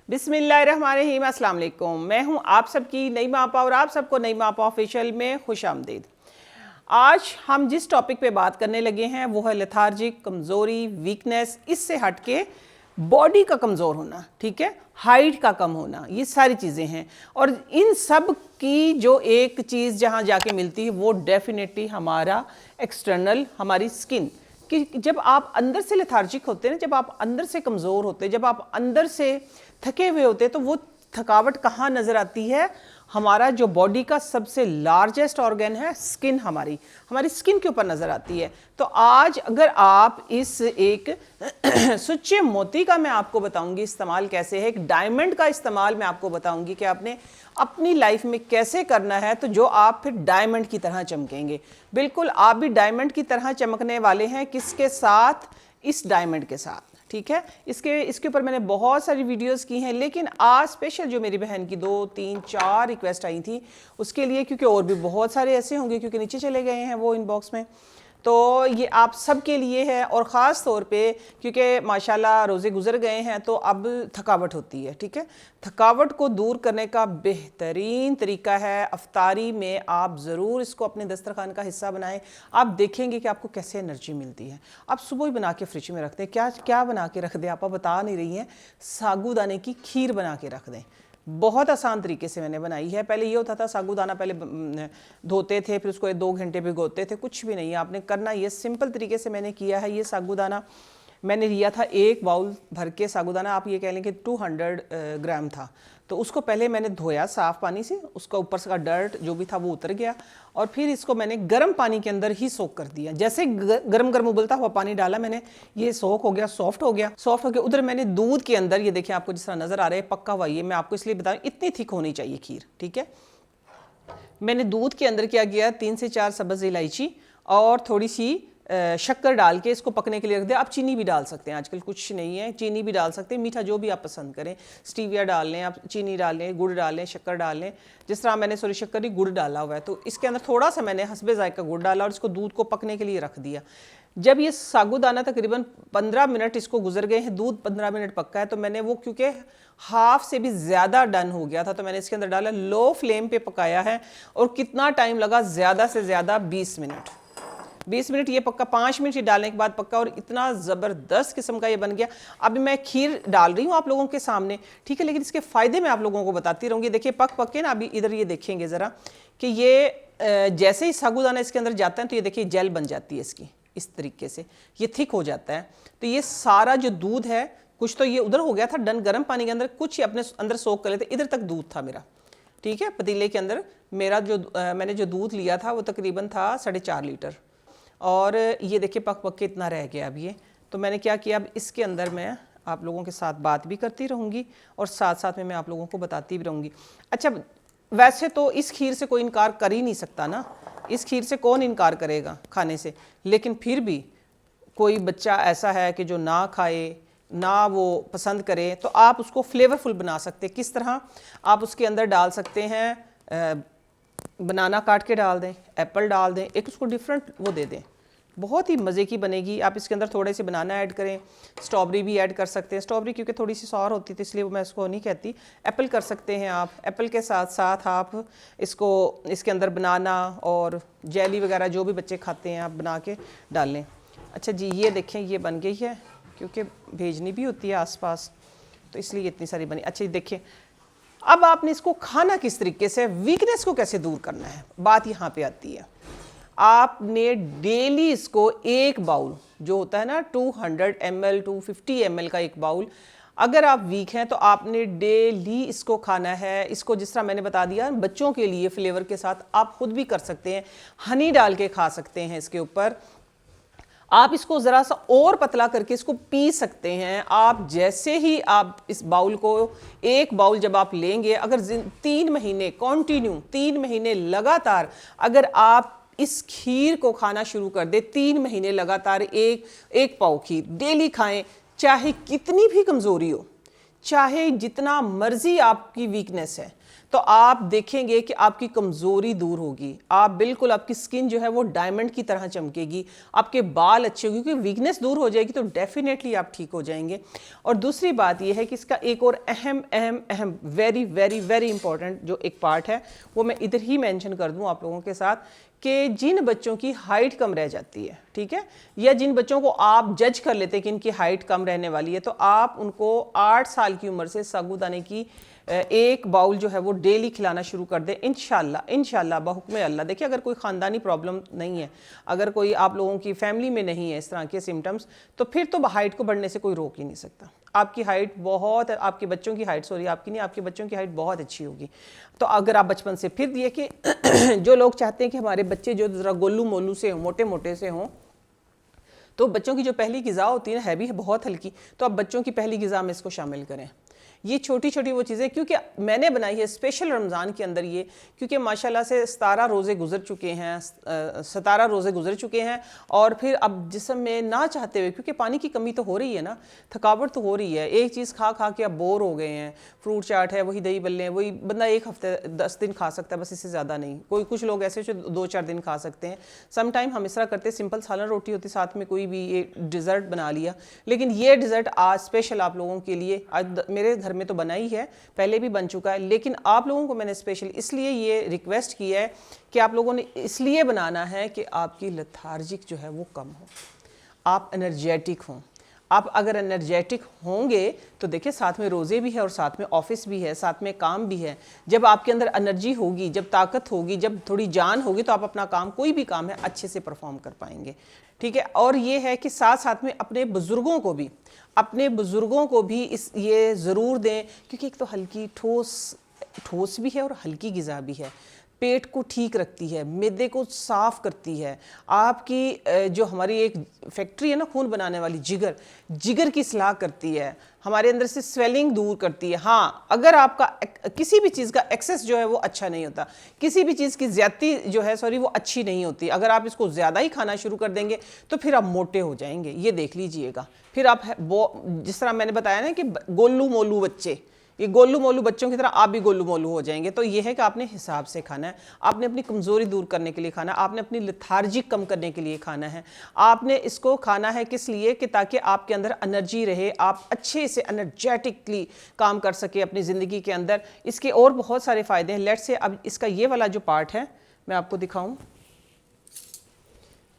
बिस्मिल्लाहिर्रहमानिर्रहीम, अस्सलाम वालेकुम। मैं हूं आप सबकी नई मापा और आप सबको नई मापा ऑफिशियल में खुश आमदीद। आज हम जिस टॉपिक पे बात करने लगे हैं वो है लेथार्जिक, कमज़ोरी, वीकनेस। इससे हट के बॉडी का कमज़ोर होना, ठीक है, हाइट का कम होना, ये सारी चीज़ें हैं। और इन सब की जो एक चीज़ जहाँ जाके मिलती है वो डेफिनेटली हमारा एक्सटर्नल, हमारी स्किन। कि जब आप अंदर से लेथार्जिक होते हैं, जब आप अंदर से कमज़ोर होते हैं, जब आप अंदर से थके हुए होते हैं, तो वो थकावट कहाँ नज़र आती है? हमारा जो बॉडी का सबसे लार्जेस्ट ऑर्गन है स्किन, हमारी स्किन के ऊपर नज़र आती है। तो आज अगर आप इस एक सुच्चे मोती का मैं आपको बताऊंगी इस्तेमाल कैसे है, एक डायमंड का इस्तेमाल मैं आपको बताऊंगी कि आपने अपनी लाइफ में कैसे करना है, तो जो आप फिर डायमंड की तरह चमकेंगे। बिल्कुल आप भी डायमंड की तरह चमकने वाले हैं। किसके साथ? इस डायमंड के साथ, ठीक है। इसके ऊपर मैंने बहुत सारी वीडियोस की हैं, लेकिन आज स्पेशल जो मेरी बहन की 2, 3, 4 रिक्वेस्ट आई थी उसके लिए, क्योंकि और भी बहुत सारे ऐसे होंगे क्योंकि नीचे चले गए हैं वो इनबॉक्स में, तो ये आप सब के लिए है। और ख़ास तौर पे क्योंकि माशाल्लाह रोज़े गुजर गए हैं तो अब थकावट होती है, ठीक है। थकावट को दूर करने का बेहतरीन तरीका है अफ्तारी में आप ज़रूर इसको अपने दस्तरखान का हिस्सा बनाएं। आप देखेंगे कि आपको कैसे एनर्जी मिलती है। आप सुबह ही बना के फ्रिज में रख दें। क्या क्या बना के रख दें? आप बता नहीं रही हैं। साबूदाने की खीर बना के रख दें। बहुत आसान तरीके से मैंने बनाई है। पहले ये होता था साबूदाना पहले धोते थे, फिर उसको 2 घंटे भिगोते थे। कुछ भी नहीं, आपने करना ये सिंपल तरीके से मैंने किया है। ये साबूदाना मैंने लिया था 1 बाउल भर के साबूदाना, आप ये कह लें कि 200 ग्राम था। तो उसको पहले मैंने धोया साफ़ पानी से, उसका ऊपर से का डर्ट जो भी था वो उतर गया, और फिर इसको मैंने गर्म पानी के अंदर ही सोक कर दिया। जैसे गरम गरम उबलता हुआ पानी डाला मैंने, ये सोक हो गया, सॉफ्ट हो गया। उधर मैंने दूध के अंदर, ये देखिए आपको जिस तरह नज़र आ रहा है पक्का हुआ, ये मैं आपको इसलिए बताऊँ इतनी थिक होनी चाहिए खीर, ठीक है। मैंने दूध के अंदर क्या किया, 3 से 4 सब्ज़ इलायची और थोड़ी सी शक्कर डाल के इसको पकने के लिए रख दिया। आप चीनी भी डाल सकते हैं, आजकल कुछ नहीं है, चीनी भी डाल सकते हैं, मीठा जो भी आप पसंद करें। स्टीविया डाल लें, आप चीनी डाल लें, गुड़ डाल लें, शक्कर डाल लें। जिस तरह मैंने सॉरी शक्कर ही गुड़ डाला हुआ है, तो इसके अंदर थोड़ा सा मैंने हस्बे जायका गुड़ डाला और इसको दूध को पकने के लिए रख दिया। जब ये साबूदाना तकरीबन 15 मिनट इसको गुजर गए हैं, दूध 15 मिनट पक्का है, तो मैंने वो क्योंकि हाफ से भी ज़्यादा डन हो गया था, तो मैंने इसके अंदर डाला, लो फ्लेम पे पकाया है। और कितना टाइम लगा? ज़्यादा से ज़्यादा 20 मिनट। 20 मिनट ये पक्का, 5 मिनट ये डालने के बाद पक्का, और इतना ज़बरदस्त किस्म का ये बन गया। अभी मैं खीर डाल रही हूँ आप लोगों के सामने, ठीक है, लेकिन इसके फ़ायदे मैं आप लोगों को बताती रहूँगी। देखिए पक के ना, अभी इधर ये देखेंगे ज़रा कि ये जैसे ही साबूदाना इसके अंदर जाता है तो ये देखिए जेल बन जाती है इसकी, इस तरीके से ये थिक हो जाता है। तो ये सारा जो दूध है, कुछ तो ये उधर हो गया था डन गर्म पानी के अंदर, कुछ ही अपने अंदर सोख कर लेते। इधर तक दूध था मेरा, ठीक है, पतीले के अंदर मेरा जो मैंने जो दूध लिया था वो तकरीबन था 4.5 लीटर। और ये देखिए पक के इतना रह गया अब ये। तो मैंने क्या किया, अब इसके अंदर मैं आप लोगों के साथ बात भी करती रहूँगी और साथ साथ में मैं आप लोगों को बताती भी रहूँगी। अच्छा, वैसे तो इस खीर से कोई इनकार कर ही नहीं सकता ना, इस खीर से कौन इनकार करेगा खाने से। लेकिन फिर भी कोई बच्चा ऐसा है कि जो ना खाए, ना वो पसंद करे, तो आप उसको फ्लेवरफुल बना सकते हैं। किस तरह? आप उसके अंदर डाल सकते हैं बनाना काट के डाल दें, एप्पल डाल दें, एक उसको डिफरेंट वो दे दें, बहुत ही मज़े की बनेगी। आप इसके अंदर थोड़े से बनाना ऐड करें, स्ट्रॉबेरी भी ऐड कर सकते हैं। स्ट्रॉबेरी क्योंकि थोड़ी सी सॉर होती थी इसलिए मैं इसको नहीं कहती। एप्पल कर सकते हैं आप, एप्पल के साथ साथ आप इसको इसके अंदर बनाना और जेली वगैरह जो भी बच्चे खाते हैं आप बना के डाल लें। अच्छा जी, ये देखें ये बन गई है, क्योंकि भेजनी भी होती है आसपास, तो इसलिए इतनी सारी बनी। अच्छा देखिए, अब आपने इसको खाना किस तरीके से, वीकनेस को कैसे दूर करना है, बात यहाँ पे आती है। आपने डेली इसको 1 बाउल जो होता है ना 200 ml 250 ml का 1 बाउल, अगर आप वीक हैं तो आपने डेली इसको खाना है। इसको जिस तरह मैंने बता दिया, बच्चों के लिए फ्लेवर के साथ आप खुद भी कर सकते हैं, हनी डाल के खा सकते हैं इसके ऊपर। आप इसको ज़रा सा और पतला करके इसको पी सकते हैं। आप जैसे ही आप इस बाउल को 1 बाउल जब आप लेंगे, अगर 3 महीने कंटिन्यू, 3 महीने लगातार अगर आप इस खीर को खाना शुरू कर दे, 3 महीने लगातार एक पाव खीर डेली खाएं, चाहे कितनी भी कमज़ोरी हो, चाहे जितना मर्जी आपकी वीकनेस है, तो आप देखेंगे कि आपकी कमज़ोरी दूर होगी, आप बिल्कुल, आपकी स्किन जो है वो डायमंड की तरह चमकेगी, आपके बाल अच्छे होंगे, क्योंकि वीकनेस दूर हो जाएगी तो डेफिनेटली आप ठीक हो जाएंगे। और दूसरी बात ये है कि इसका एक और अहम अहम अहम वेरी वेरी वेरी इंपॉर्टेंट जो एक पार्ट है वो मैं इधर ही मेंशन कर दूं आप लोगों के साथ, कि जिन बच्चों की हाइट कम रह जाती है, ठीक है, या जिन बच्चों को आप जज कर लेते हैं कि इनकी हाइट कम रहने वाली है, तो आप उनको 8 साल की उम्र से साबूदाने की एक बाउल जो है वो डेली खिलाना शुरू कर दें, इंशाल्लाह इंशाल्लाह बहुक्म अल्लाह। देखिए, अगर कोई ख़ानदानी प्रॉब्लम नहीं है, अगर कोई आप लोगों की फैमिली में नहीं है इस तरह के सिम्टम्स, तो फिर तो हाइट को बढ़ने से कोई रोक ही नहीं सकता। आपकी हाइट बहुत, आपके बच्चों की हाइट, सॉरी आपकी नहीं, आपके बच्चों की हाइट बहुत अच्छी होगी। तो अगर आप बचपन से, फिर ये कि जो लोग चाहते हैं कि हमारे बच्चे जो ज़रा गोलू मोलू से हों, मोटे मोटे से हों, तो बच्चों की जो पहली ग़िज़ा होती है ना, है भी बहुत हल्की, तो आप बच्चों की पहली ग़िज़ा में इसको शामिल करें। ये छोटी छोटी वो चीज़ें, क्योंकि मैंने बनाई है स्पेशल रमज़ान के अंदर ये, क्योंकि माशाल्लाह से 17 रोज़े गुजर चुके हैं, 17 रोज़े गुजर चुके हैं, और फिर अब जिस्म में ना चाहते हुए, क्योंकि पानी की कमी तो हो रही है ना, थकावट तो हो रही है, एक चीज़ खा खा के अब बोर हो गए हैं, फ्रूट चाट है, वही दही बल्ले हैं, वही बंदा एक हफ्ते 10 दिन खा सकता है, बस इससे ज़्यादा नहीं। कुछ लोग ऐसे जो 2-4 दिन खा सकते हैं। सम टाइम हम इस तरह करते, सिंपल सालन रोटी होती, साथ में कोई भी ये डिज़र्ट बना लिया, लेकिन ये डिज़र्ट आज स्पेशल आप लोगों के लिए, आज मेरे घर में तो बना ही है, पहले भी बन चुका है, लेकिन आप लोगों को मैंने स्पेशल इसलिए ये रिक्वेस्ट किया है कि आप लोगों ने इसलिए बनाना है कि आपकी लेथार्जिक जो है वो कम हो, आप एनर्जेटिक हों। आप अगर एनर्जेटिक होंगे तो देखिए, साथ में रोज़े भी है और साथ में ऑफिस भी है, साथ में काम भी है। जब आपके अंदर एनर्जी होगी, जब ताकत होगी, जब थोड़ी जान होगी, तो आप अपना काम, कोई भी काम है, अच्छे से परफॉर्म कर पाएंगे, ठीक है। और ये है कि साथ साथ में अपने बुज़ुर्गों को भी इस ये ज़रूर दें, क्योंकि एक तो हल्की ठोस भी है और हल्की ग़िज़ा भी है, पेट को ठीक रखती है, मैदे को साफ़ करती है, आपकी जो हमारी एक फैक्ट्री है ना खून बनाने वाली, जिगर की इस्लाह करती है, हमारे अंदर से स्वेलिंग दूर करती है। हाँ, अगर आपका किसी भी चीज़ का एक्सेस जो है वो अच्छा नहीं होता, किसी भी चीज़ की ज़्यादती जो है, सॉरी, वो अच्छी नहीं होती। अगर आप इसको ज़्यादा ही खाना शुरू कर देंगे तो फिर आप मोटे हो जाएंगे, ये देख लीजिएगा। फिर आप जिस तरह मैंने बताया ना कि गोलू मोलू बच्चे, ये गोलू मोलू बच्चों की तरह आप भी गोलू मोलू हो जाएंगे। तो ये है कि आपने हिसाब से खाना है, आपने अपनी कमज़ोरी दूर करने के लिए खाना है, आपने अपनी लेथार्जिक कम करने के लिए खाना है। आपने इसको खाना है किस लिए, कि ताकि आपके अंदर एनर्जी रहे, आप अच्छे से एनर्जेटिकली काम कर सके अपनी ज़िंदगी के अंदर। इसके और बहुत सारे फ़ायदे हैं। लेट्स से अब इसका ये वाला जो पार्ट है मैं आपको दिखाऊँ,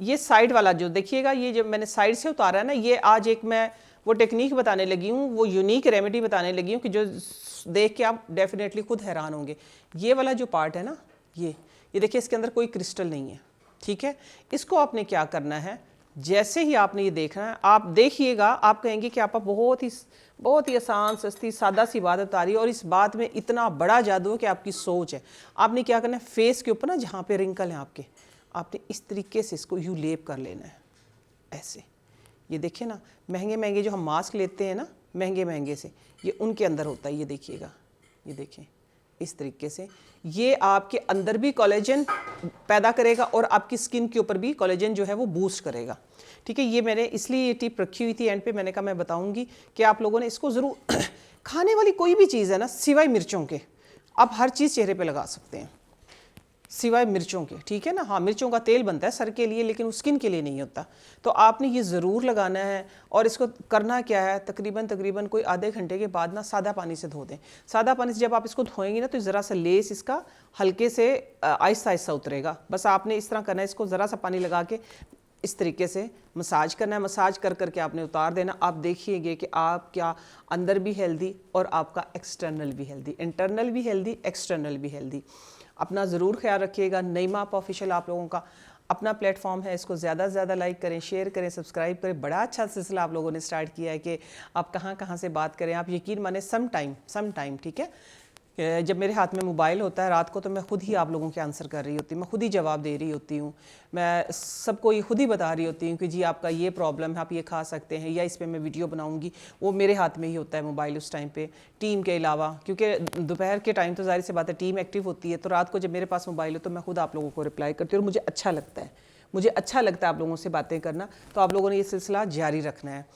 ये साइड वाला जो देखिएगा, ये जब मैंने साइड से उतारा है ना, ये आज एक मैं वो टेक्निक बताने लगी हूँ, वो यूनिक रेमेडी बताने लगी हूँ कि जो देख के आप डेफिनेटली खुद हैरान होंगे। ये वाला जो पार्ट है ना, ये देखिए, इसके अंदर कोई क्रिस्टल नहीं है, ठीक है। इसको आपने क्या करना है, जैसे ही आपने ये देखना है, आप देखिएगा, आप कहेंगे कि आप बहुत ही आसान, सस्ती, सादा सी बात बता रही है, और इस बात में इतना बड़ा जादू है कि आपकी सोच है। आपने क्या करना है, फेस के ऊपर ना जहाँ पे रिंकल हैं आपके, आपने इस तरीके से इसको यूँ लेप कर लेना है, ऐसे। ये देखिए ना, महंगे जो हम मास्क लेते हैं ना, महंगे से, ये उनके अंदर होता है, ये देखिएगा, ये देखें, इस तरीके से ये आपके अंदर भी कोलेजन पैदा करेगा और आपकी स्किन के ऊपर भी कोलेजन जो है वो बूस्ट करेगा, ठीक है। ये मैंने इसलिए ये टिप रखी हुई थी एंड पे, मैंने कहा मैं बताऊंगी कि आप लोगों ने इसको ज़रूर खाने वाली कोई भी चीज़ है ना, सिवाय मिर्चों के, आप हर चीज़ चेहरे पे लगा सकते हैं सिवाय मिर्चों के, ठीक है ना। हाँ, मिर्चों का तेल बनता है सर के लिए, लेकिन स्किन के लिए नहीं होता। तो आपने ये ज़रूर लगाना है, और इसको करना क्या है, तकरीबन कोई आधे घंटे के बाद ना सादा पानी से धो दें। सादा पानी से जब आप इसको धोएंगे ना, तो ज़रा सा लेस इसका हल्के से आहिस्ता उतरेगा। बस आपने इस तरह करना है, इसको ज़रा सा पानी लगा के इस तरीके से मसाज करना है, मसाज कर करके आपने उतार देना। आप देखिएगा कि आप क्या अंदर भी हेल्दी और आपका एक्सटर्नल भी हेल्दी, इंटरनल भी हेल्दी, एक्सटर्नल भी हेल्दी। अपना ज़रूर ख्याल रखिएगा। नईमा आप ऑफिशियल आप लोगों का अपना प्लेटफॉर्म है, इसको ज़्यादा से ज़्यादा लाइक करें, शेयर करें, सब्सक्राइब करें। बड़ा अच्छा सिलसिला आप लोगों ने स्टार्ट किया है कि आप कहाँ से बात करें। आप यकीन माने सम टाइम, ठीक है, जब मेरे हाथ में मोबाइल होता है रात को, तो मैं खुद ही आप लोगों के आंसर कर रही होती हूँ, मैं खुद ही जवाब दे रही होती हूँ, मैं सबको ये खुद ही बता रही होती हूँ कि जी आपका ये प्रॉब्लम है, आप ये खा सकते हैं, या इस पर मैं वीडियो बनाऊँगी। वो मेरे हाथ में ही होता है मोबाइल उस टाइम पे, टीम के अलावा, क्योंकि दोपहर के टाइम तो ज़ाहिर सी बात है टीम एक्टिव होती है। तो रात को जब मेरे पास मोबाइल हो तो मैं खुद आप लोगों को रिप्लाई करती हूँ, और मुझे अच्छा लगता है आप लोगों से बातें करना। तो आप लोगों ने ये सिलसिला जारी रखना है।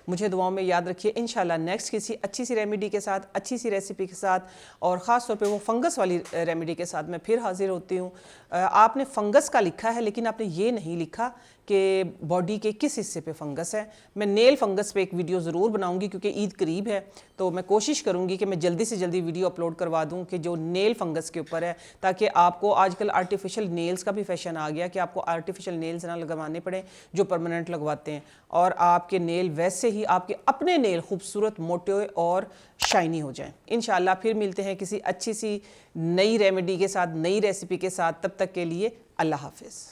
मुझे दुआओं में याद रखिए। इंशाल्लाह नेक्स्ट किसी अच्छी सी रेमेडी के साथ, अच्छी सी रेसिपी के साथ, और ख़ास तौर पे वो फंगस वाली रेमेडी के साथ मैं फिर हाजिर होती हूँ। आपने फंगस का लिखा है लेकिन आपने ये नहीं लिखा कि बॉडी के किस हिस्से पे फंगस है। मैं नेल फंगस पे एक वीडियो ज़रूर बनाऊंगी क्योंकि ईद करीब है, तो मैं कोशिश करूंगी कि मैं जल्दी से जल्दी वीडियो अपलोड करवा दूं कि जो नेल फंगस के ऊपर है, ताकि आपको आजकल आर्टिफिशियल नेल्स का भी फैशन आ गया कि आपको आर्टिफिशियल नेल्स ना लगवाने पड़े जो परमानेंट लगवाते हैं, और आपके नेल वैसे ही आपके अपने नेल खूबसूरत, मोटे और शाइनी हो जाएं। इंशाल्लाह फिर मिलते हैं किसी अच्छी सी नई रेमेडी के साथ, नई रेसिपी के साथ। तब तक के लिए अल्लाह हाफिज़।